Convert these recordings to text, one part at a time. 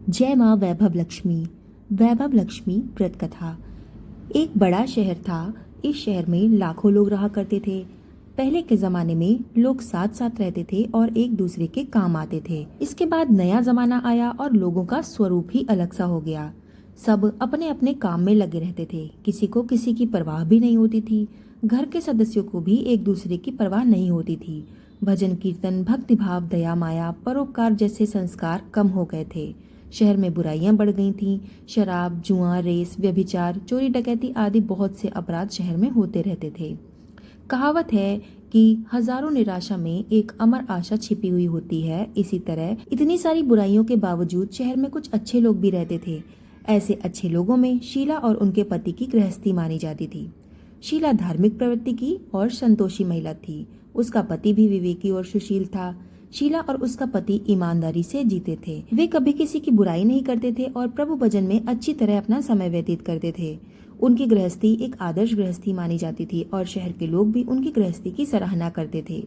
जय माँ वैभव लक्ष्मी। वैभव लक्ष्मी व्रत कथा। एक बड़ा शहर था। इस शहर में लाखों लोग रहा करते थे। पहले के जमाने में लोग साथ साथ रहते थे और एक दूसरे के काम आते थे। इसके बाद नया जमाना आया और लोगों का स्वरूप ही अलग सा हो गया। सब अपने अपने काम में लगे रहते थे। किसी को किसी की परवाह भी नहीं होती थी। घर के सदस्यों को भी एक दूसरे की परवाह नहीं होती थी। भजन कीर्तन, भक्तिभाव, दया, माया, परोपकार जैसे संस्कार कम हो गए थे। शहर में बुराइयां बढ़ गई थीं। शराब, जुआ, रेस, व्यभिचार, चोरी डकैती आदि बहुत से अपराध शहर में होते रहते थे। कहावत है कि हजारों निराशा में एक अमर आशा छिपी हुई होती है। इसी तरह इतनी सारी बुराइयों के बावजूद शहर में कुछ अच्छे लोग भी रहते थे। ऐसे अच्छे लोगों में शीला और उनके पति की गृहस्थी मानी जाती थी। शीला धार्मिक प्रवृत्ति की और संतोषी महिला थी। उसका पति भी विवेकी और सुशील था। शीला और उसका पति ईमानदारी से जीते थे। वे कभी किसी की बुराई नहीं करते थे और प्रभु भजन में अच्छी तरह अपना समय व्यतीत करते थे। उनकी गृहस्थी एक आदर्श गृहस्थी मानी जाती थी और शहर के लोग भी उनकी गृहस्थी की सराहना करते थे।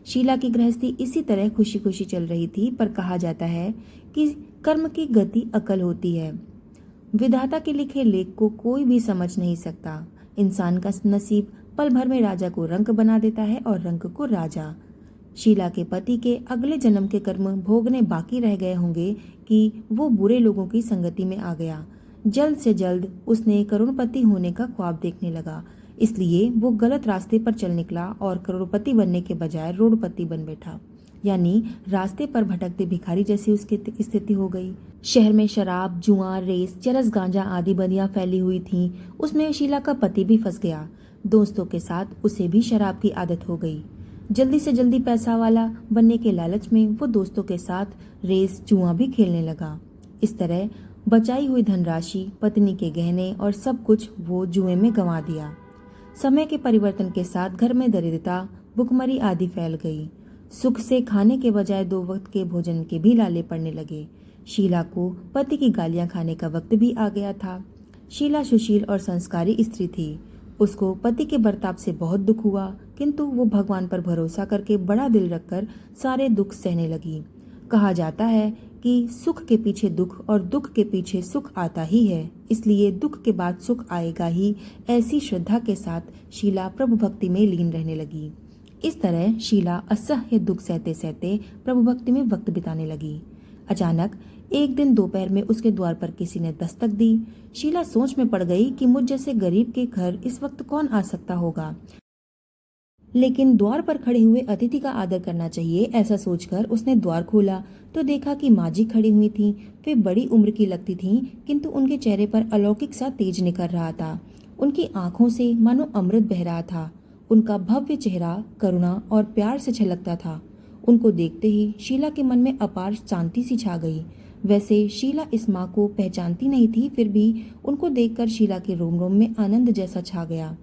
शीला की गृहस्थी इसी तरह खुशी खुशी चल रही थी, पर कहा जाता है कि कर्म की गति अकल होती है। विधाता के लिखे लेख को कोई भी समझ नहीं सकता। इंसान का नसीब पल भर में राजा को रंक बना देता है और रंक को राजा। शीला के पति के अगले जन्म के कर्म भोगने बाकी रह गए होंगे कि वो बुरे लोगों की संगति में आ गया। जल्द से जल्द उसने करोड़पति होने का ख्वाब देखने लगा, इसलिए वो गलत रास्ते पर चल निकला और करोड़पति बनने के बजाय रोडपति बन बैठा। यानी रास्ते पर भटकते भिखारी जैसी उसकी स्थिति हो गई। शहर में शराब, जुआ, रेस, चरस, गांजा आदि बदियां फैली हुई थीं। उसमें शीला का पति भी फंस गया। दोस्तों के साथ उसे भी शराब की आदत हो गई। जल्दी से जल्दी पैसा वाला बनने के लालच में वो दोस्तों के साथ रेस, जुआ भी खेलने लगा। इस तरह बचाई हुई धनराशि, पत्नी के गहने और सब कुछ वो जुए में गंवा दिया। समय के परिवर्तन के साथ घर में दरिद्रता, भुखमरी आदि फैल गई। सुख से खाने के बजाय 2 वक्त के भोजन के भी लाले पड़ने लगे। शीला को पति की गालियां खाने का वक्त भी आ गया था। शीला सुशील और संस्कारी स्त्री थी। उसको पति के बर्ताव से बहुत दुख हुआ, किंतु वो भगवान पर भरोसा करके बड़ा दिल रखकर सारे दुख सहने लगी। कहा जाता है कि सुख के पीछे दुख और दुख के पीछे सुख आता ही है, इसलिए दुख के बाद सुख आएगा ही। ऐसी श्रद्धा के साथ शीला प्रभु भक्ति में लीन रहने लगी। इस तरह शीला असह्य दुख सहते सहते प्रभु भक्ति में वक्त बिताने लगी। अचानक एक दिन दोपहर में उसके द्वार पर किसी ने दस्तक दी। शीला सोच में पड़ गई कि मुझ जैसे गरीब के घर इस वक्त कौन आ सकता होगा, लेकिन द्वार पर खड़े हुए अतिथि का आदर करना चाहिए, ऐसा सोचकर उसने द्वार खोला तो देखा कि माँ जी खड़ी हुई थीं। वे बड़ी उम्र की लगती थीं, किंतु उनके चेहरे पर अलौकिक सा तेज निकल रहा था। उनकी आंखों से मानो अमृत बह रहा था। उनका भव्य चेहरा करुणा और प्यार से छलकता था। उनको देखते ही शीला के मन में अपार शांति सी छा गई। वैसे शीला इस माँ को पहचानती नहीं थी, फिर भी उनको देखकर शीला के रोम रोम में आनंद जैसा छा गया।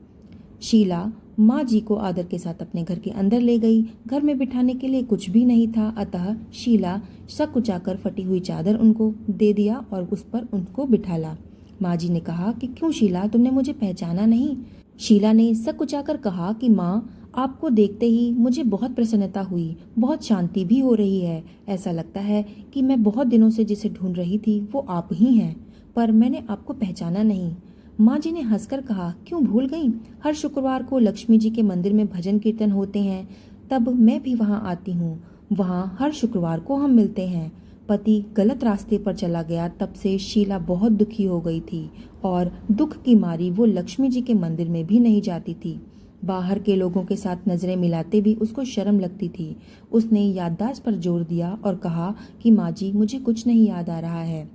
शीला माँ जी को आदर के साथ अपने घर के अंदर ले गई। घर में बिठाने के लिए कुछ भी नहीं था, अतः शीला सकुचाकर फटी हुई चादर उनको दे दिया और उस पर उनको बिठाला। माँ जी ने कहा कि क्यों शीला, तुमने मुझे पहचाना नहीं? शीला ने सकुचाकर कहा कि माँ, आपको देखते ही मुझे बहुत प्रसन्नता हुई, बहुत शांति भी हो रही है। ऐसा लगता है कि मैं बहुत दिनों से जिसे ढूंढ रही थी वो आप ही हैं, पर मैंने आपको पहचाना नहीं। माँ जी ने हंसकर कहा, क्यों भूल गई? हर शुक्रवार को लक्ष्मी जी के मंदिर में भजन कीर्तन होते हैं, तब मैं भी वहाँ आती हूँ। वहाँ हर शुक्रवार को हम मिलते हैं। पति गलत रास्ते पर चला गया, तब से शीला बहुत दुखी हो गई थी और दुख की मारी वो लक्ष्मी जी के मंदिर में भी नहीं जाती थी। बाहर के लोगों के साथ नजरें मिलाते भी उसको शर्म लगती थी। उसने याददाश्त पर जोर दिया और कहा कि माँ जी, मुझे कुछ नहीं याद आ रहा है।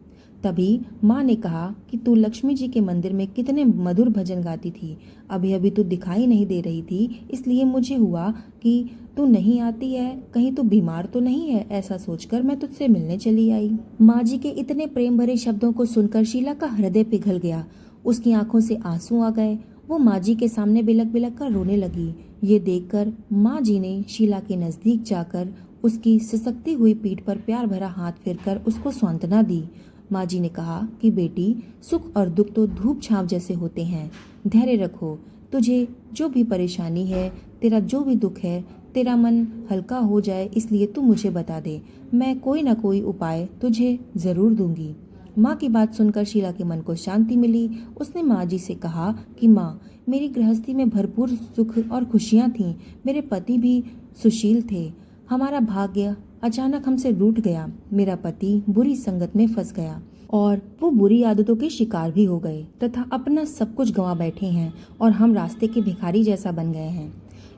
तभी माँ ने कहा कि तू लक्ष्मी जी के मंदिर में कितने मधुर भजन गाती थी, अभी अभी तू दिखाई नहीं दे रही थी, इसलिए मुझे हुआ कि तू नहीं आती है, कहीं तू बीमार तो नहीं है। ऐसा सोचकर मैं तुझसे मिलने चली आई। माँ जी के इतने प्रेम भरे शब्दों को सुनकर शीला का हृदय पिघल गया। उसकी आंखों से आंसू आ गए। वो माँ जी के सामने बिलक बिलक कर रोने लगी। ये देखकर माँ जी ने शीला के नजदीक जाकर उसकी सिसकती हुई पीठ पर प्यार भरा हाथ फेरकर उसको सांत्वना दी। माँ जी ने कहा कि बेटी, सुख और दुख तो धूप छांव जैसे होते हैं, धैर्य रखो। तुझे जो भी परेशानी है, तेरा जो भी दुख है, तेरा मन हल्का हो जाए इसलिए तू मुझे बता दे, मैं कोई ना कोई उपाय तुझे जरूर दूंगी। माँ की बात सुनकर शीला के मन को शांति मिली। उसने माँ जी से कहा कि माँ, मेरी गृहस्थी में भरपूर सुख और खुशियाँ थीं। मेरे पति भी सुशील थे। हमारा भाग्य अचानक हमसे रूठ गया। मेरा पति बुरी संगत में फंस गया और वो बुरी आदतों के शिकार भी हो गए तथा अपना सब कुछ गंवा बैठे हैं और हम रास्ते के भिखारी जैसा बन गए हैं।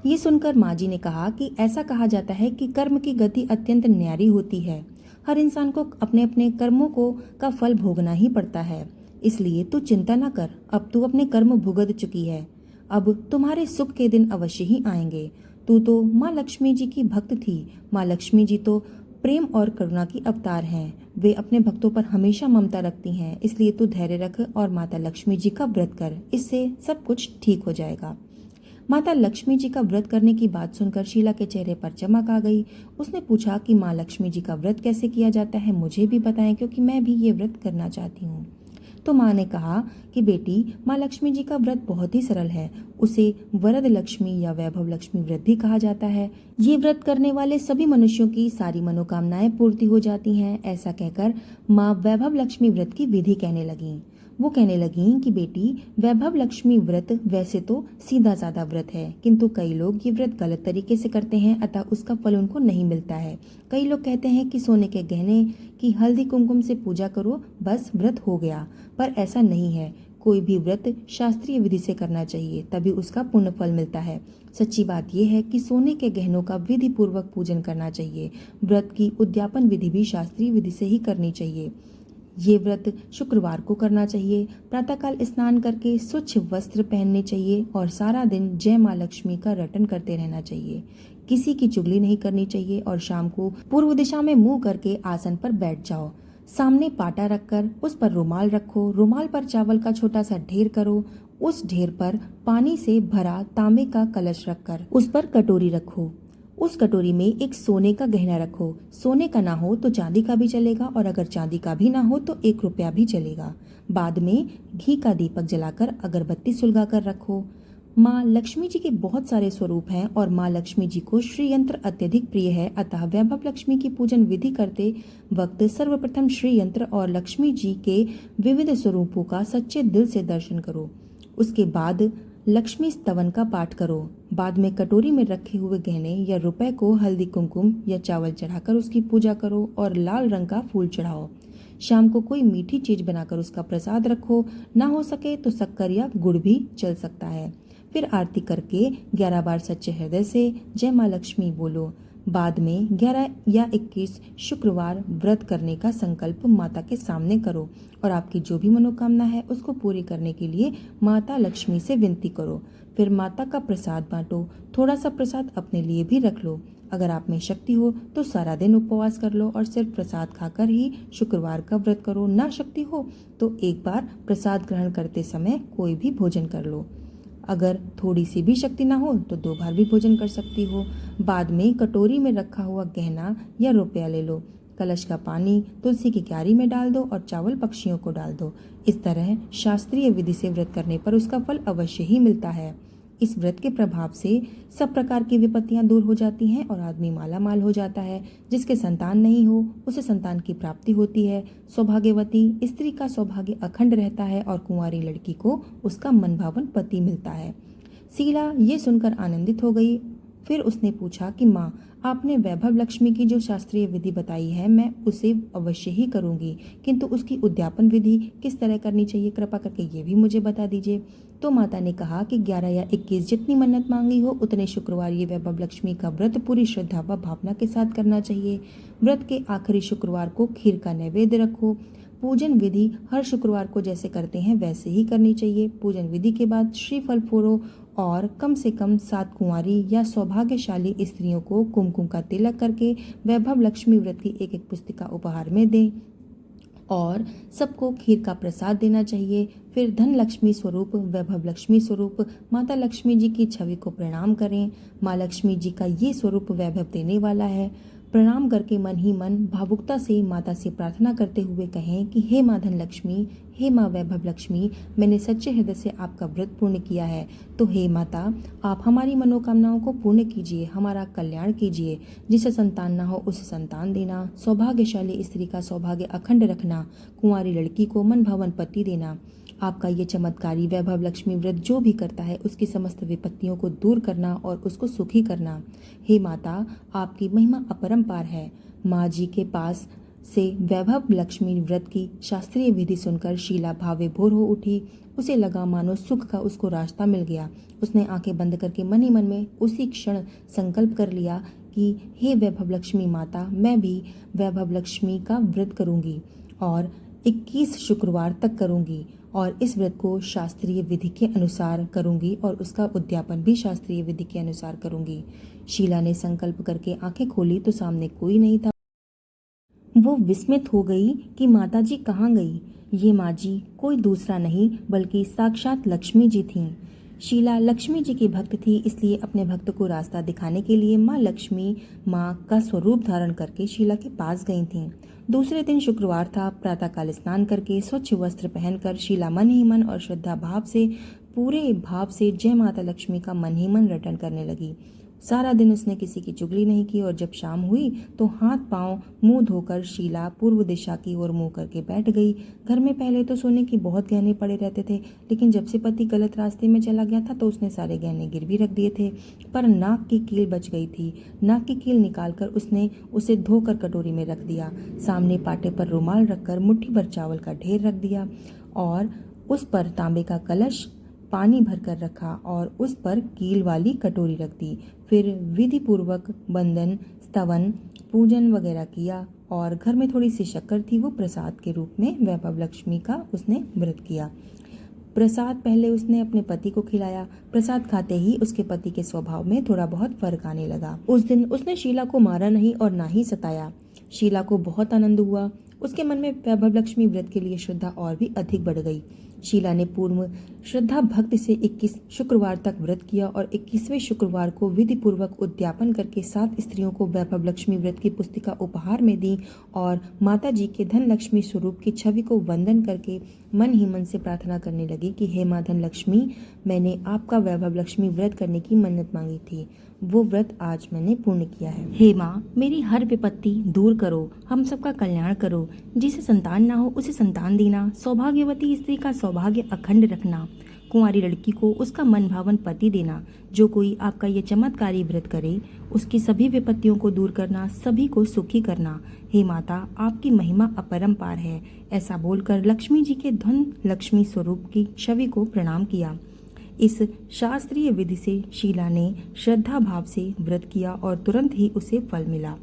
ये सुनकर माँ जी ने कहा कि ऐसा कहा जाता है कि कर्म की गति अत्यंत न्यारी होती है। हर इंसान को अपने अपने कर्मों को का फल भोगना ही पड़ता है। इसलिए तू चिंता न कर, अब तू अपने कर्म भुगत चुकी है। अब तुम्हारे सुख के दिन अवश्य ही आएंगे। तू तो माँ लक्ष्मी जी की भक्त थी। माँ लक्ष्मी जी तो प्रेम और करुणा की अवतार हैं। वे अपने भक्तों पर हमेशा ममता रखती हैं। इसलिए तू धैर्य रख और माता लक्ष्मी जी का व्रत कर, इससे सब कुछ ठीक हो जाएगा। माता लक्ष्मी जी का व्रत करने की बात सुनकर शीला के चेहरे पर चमक आ गई। उसने पूछा कि माँ लक्ष्मी जी का व्रत कैसे किया जाता है, मुझे भी बताएं, क्योंकि मैं भी ये व्रत करना चाहती हूँ। तो माँ ने कहा कि बेटी, माँ लक्ष्मी जी का व्रत बहुत ही सरल है। उसे वरद लक्ष्मी या वैभव लक्ष्मी व्रत भी कहा जाता है। ये व्रत करने वाले सभी मनुष्यों की सारी मनोकामनाएं पूर्ति हो जाती हैं। ऐसा कहकर माँ वैभव लक्ष्मी व्रत की विधि कहने लगी। वो कहने लगी कि बेटी, वैभव लक्ष्मी व्रत वैसे तो सीधा साधा व्रत है, किंतु कई लोग ये व्रत गलत तरीके से करते हैं, अतः उसका फल उनको नहीं मिलता है। कई लोग कहते हैं कि सोने के गहने की हल्दी कुमकुम से पूजा करो, बस व्रत हो गया, पर ऐसा नहीं है। कोई भी व्रत शास्त्रीय विधि से करना चाहिए, तभी उसका पुण्य फल मिलता है। सच्ची बात यह है कि सोने के गहनों का विधि पूर्वक पूजन करना चाहिए। व्रत की उद्यापन विधि भी शास्त्रीय विधि से ही करनी चाहिए। ये व्रत शुक्रवार को करना चाहिए। प्रातःकाल स्नान करके स्वच्छ वस्त्र पहनने चाहिए और सारा दिन जय माँ लक्ष्मी का रटन करते रहना चाहिए। किसी की चुगली नहीं करनी चाहिए और शाम को पूर्व दिशा में मुंह करके आसन पर बैठ जाओ। सामने पाटा रखकर उस पर रुमाल रखो। रुमाल पर चावल का छोटा सा ढेर करो। उस ढेर पर पानी से भरा तांबे का कलश रखकर उस पर कटोरी रखो। उस कटोरी में एक सोने का गहना रखो। सोने का ना हो तो चांदी का भी चलेगा, और अगर चांदी का भी ना हो तो 1 रुपया भी चलेगा। बाद में घी का दीपक जलाकर अगरबत्ती सुलगा कर रखो। माँ लक्ष्मी जी के बहुत सारे स्वरूप हैं और माँ लक्ष्मी जी को श्री यंत्र अत्यधिक प्रिय है, अतः वैभव लक्ष्मी की पूजन विधि करते वक्त सर्वप्रथम श्री यंत्र और लक्ष्मी जी के विविध स्वरूपों का सच्चे दिल से दर्शन करो। उसके बाद लक्ष्मी स्तवन का पाठ करो। बाद में कटोरी में रखे हुए गहने या रुपए को हल्दी कुमकुम या चावल चढ़ाकर उसकी पूजा करो और लाल रंग का फूल चढ़ाओ। शाम को कोई मीठी चीज बनाकर उसका प्रसाद रखो। ना हो सके तो शक्कर या गुड़ भी चल सकता है। फिर आरती करके 11 बार सच्चे हृदय से जय माँ लक्ष्मी बोलो। बाद में 11 या 21 शुक्रवार व्रत करने का संकल्प माता के सामने करो और आपकी जो भी मनोकामना है उसको पूरी करने के लिए माता लक्ष्मी से विनती करो। फिर माता का प्रसाद बांटो। थोड़ा सा प्रसाद अपने लिए भी रख लो। अगर आप में शक्ति हो तो सारा दिन उपवास कर लो और सिर्फ प्रसाद खाकर ही शुक्रवार का व्रत करो। ना शक्ति हो तो एक बार प्रसाद ग्रहण करते समय कोई भी भोजन कर लो। अगर थोड़ी सी भी शक्ति ना हो तो 2 बार भी भोजन कर सकती हो। बाद में कटोरी में रखा हुआ गहना या रुपया ले लो। कलश का पानी तुलसी की क्यारी में डाल दो और चावल पक्षियों को डाल दो। इस तरह शास्त्रीय विधि से व्रत करने पर उसका फल अवश्य ही मिलता है। इस व्रत के प्रभाव से सब प्रकार की विपत्तियां दूर हो जाती हैं और आदमी माला माल हो जाता है। जिसके संतान नहीं हो उसे संतान की प्राप्ति होती है। सौभाग्यवती स्त्री का सौभाग्य अखंड रहता है और कुंवारी लड़की को उसका मनभावन पति मिलता है। शीला ये सुनकर आनंदित हो गई। फिर उसने पूछा कि माँ, आपने वैभव लक्ष्मी की जो शास्त्रीय विधि बताई है मैं उसे अवश्य ही करूंगी, किंतु उसकी उद्यापन विधि किस तरह करनी चाहिए, कृपा करके ये भी मुझे बता दीजिए। तो माता ने कहा कि 11 या 21 जितनी मन्नत मांगी हो उतने शुक्रवार ये वैभव लक्ष्मी का व्रत पूरी श्रद्धा व भावना के साथ करना चाहिए। व्रत के आखिरी शुक्रवार को खीर का नैवेद्य रखो। पूजन विधि हर शुक्रवार को जैसे करते हैं वैसे ही करनी चाहिए। पूजन विधि के बाद श्रीफल फोड़ो और कम से कम 7 कुंवारी या सौभाग्यशाली स्त्रियों को कुमकुम का तिलक करके वैभव लक्ष्मी व्रत की एक पुस्तिका उपहार में दें और सबको खीर का प्रसाद देना चाहिए। फिर धन लक्ष्मी स्वरूप, वैभव लक्ष्मी स्वरूप माता लक्ष्मी जी की छवि को प्रणाम करें। माँ लक्ष्मी जी का ये स्वरूप वैभव देने वाला है। प्रणाम करके मन ही मन भावुकता से माता से प्रार्थना करते हुए कहें कि हे माँ धन लक्ष्मी, हे माँ वैभव लक्ष्मी, मैंने सच्चे हृदय से आपका व्रत पूर्ण किया है, तो हे माता, आप हमारी मनोकामनाओं को पूर्ण कीजिए, हमारा कल्याण कीजिए। जिसे संतान ना हो उसे संतान देना, सौभाग्यशाली स्त्री का सौभाग्य अखंड रखना, कुंवारी लड़की को मन भावन पति देना। आपका ये चमत्कारी वैभव लक्ष्मी व्रत जो भी करता है उसकी समस्त विपत्तियों को दूर करना और उसको सुखी करना। हे माता, आपकी महिमा अपरंपार है। माँ जी के पास से वैभव लक्ष्मी व्रत की शास्त्रीय विधि सुनकर शीला भावे भोर हो उठी। उसे लगा मानो सुख का उसको रास्ता मिल गया। उसने आंखें बंद करके मन ही मन में उसी क्षण संकल्प कर लिया कि हे वैभव लक्ष्मी माता, मैं भी वैभव लक्ष्मी का व्रत करूंगी और 21 शुक्रवार तक करूंगी और इस व्रत को शास्त्रीय विधि के अनुसार करूंगी और उसका उद्यापन भी शास्त्रीय विधि के अनुसार करूंगी। शीला ने संकल्प करके आंखें खोली तो सामने कोई नहीं था। वो विस्मित हो गई कि माताजी कहाँ गई। ये माँ जी कोई दूसरा नहीं बल्कि साक्षात लक्ष्मी जी थीं। शीला लक्ष्मी जी की भक्त थी, इसलिए अपने भक्त को रास्ता दिखाने के लिए माँ लक्ष्मी माँ का स्वरूप धारण करके शीला के पास गई थीं। दूसरे दिन शुक्रवार था। प्रातःकाल स्नान करके स्वच्छ वस्त्र पहनकर शीला मन ही मन और श्रद्धा भाव से, पूरे भाव से जय माता लक्ष्मी का मन ही मन रटन करने लगी। सारा दिन उसने किसी की चुगली नहीं की और जब शाम हुई तो हाथ पांव मुंह धोकर शीला पूर्व दिशा की ओर मुंह करके बैठ गई। घर में पहले तो सोने की बहुत गहने पड़े रहते थे, लेकिन जब से पति गलत रास्ते में चला गया था तो उसने सारे गहने गिरवी रख दिए थे। पर नाक की कील बच गई थी। नाक की कील निकालकर उसने उसे धोकर कटोरी में रख दिया। सामने पाटे पर रुमाल रखकर मुट्ठी भर चावल का ढेर रख दिया और उस पर तांबे का कलश पानी भरकर रखा और उस पर कील वाली कटोरी रख दी। फिर विधि पूर्वक बंदन, स्तवन, पूजन वगैरह किया और घर में थोड़ी सी शक्कर थी, वो प्रसाद के रूप में वैभव लक्ष्मी का उसने व्रत किया। प्रसाद पहले उसने अपने पति को खिलाया। प्रसाद खाते ही उसके पति के स्वभाव में थोड़ा बहुत फर्क आने लगा। उस दिन उसने शीला को मारा नहीं और ना ही सताया। शीला को बहुत आनंद हुआ। उसके मन में वैभव लक्ष्मी व्रत के लिए श्रद्धा और भी अधिक बढ़ गई। शीला ने पूर्व श्रद्धा भक्ति से 21 शुक्रवार तक व्रत किया और 21वें शुक्रवार को विधि पूर्वक उद्यापन करके 7 स्त्रियों को वैभव लक्ष्मी व्रत की पुस्तिका उपहार में दी और माता जी के धन लक्ष्मी स्वरूप की छवि को वंदन करके मन ही मन से प्रार्थना करने लगी कि हे माँ धन लक्ष्मी, मैंने आपका वैभव लक्ष्मी व्रत करने की मन्नत मांगी थी, वो व्रत आज मैंने पूर्ण किया है। हे माँ, मेरी हर विपत्ति दूर करो, हम सबका कल्याण करो। जिसे संतान ना हो उसे संतान देना, सौभाग्यवती स्त्री का सौभाग्य अखंड रखना, कुंवारी लड़की को उसका मन भावन पति देना। जो कोई आपका ये चमत्कारी व्रत करे उसकी सभी विपत्तियों को दूर करना, सभी को सुखी करना। हे माता, आपकी महिमा अपरंपार है। ऐसा बोलकर लक्ष्मी जी के धन लक्ष्मी स्वरूप की छवि को प्रणाम किया। इस शास्त्रीय विधि से शीला ने श्रद्धा भाव से व्रत किया और तुरंत ही उसे फल मिला।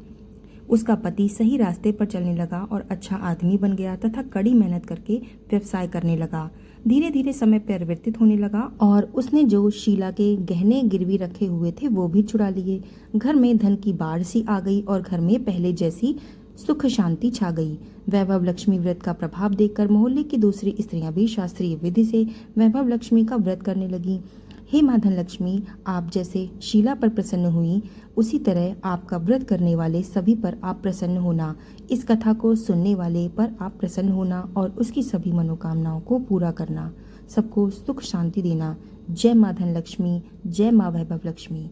उसका पति सही रास्ते पर चलने लगा और अच्छा आदमी बन गया तथा कड़ी मेहनत करके व्यवसाय करने लगा। धीरे धीरे समय परिवर्तित होने लगा और उसने जो शीला के गहने गिरवी रखे हुए थे वो भी चुरा लिए। घर में धन की बाढ़ सी आ गई और घर में पहले जैसी सुख शांति छा गई। वैभव लक्ष्मी व्रत का प्रभाव देखकर मोहल्ले की दूसरी स्त्रियां भी शास्त्रीय विधि से वैभव लक्ष्मी का व्रत करने लगी। हे माँ धन लक्ष्मी, आप जैसे शीला पर प्रसन्न हुई उसी तरह आपका व्रत करने वाले सभी पर आप प्रसन्न होना। इस कथा को सुनने वाले पर आप प्रसन्न होना और उसकी सभी मनोकामनाओं को पूरा करना, सबको सुख शांति देना। जय माँ धन लक्ष्मी, जय माँ वैभव लक्ष्मी।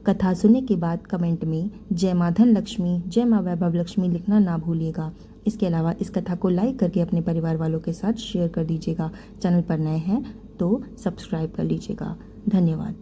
कथा सुनने के बाद कमेंट में जय माँ धन लक्ष्मी, जय माँ वैभव लक्ष्मी लिखना ना भूलिएगा। इसके अलावा इस कथा को लाइक करके अपने परिवार वालों के साथ शेयर कर दीजिएगा। चैनल पर नए हैं तो सब्सक्राइब कर लीजिएगा। धन्यवाद।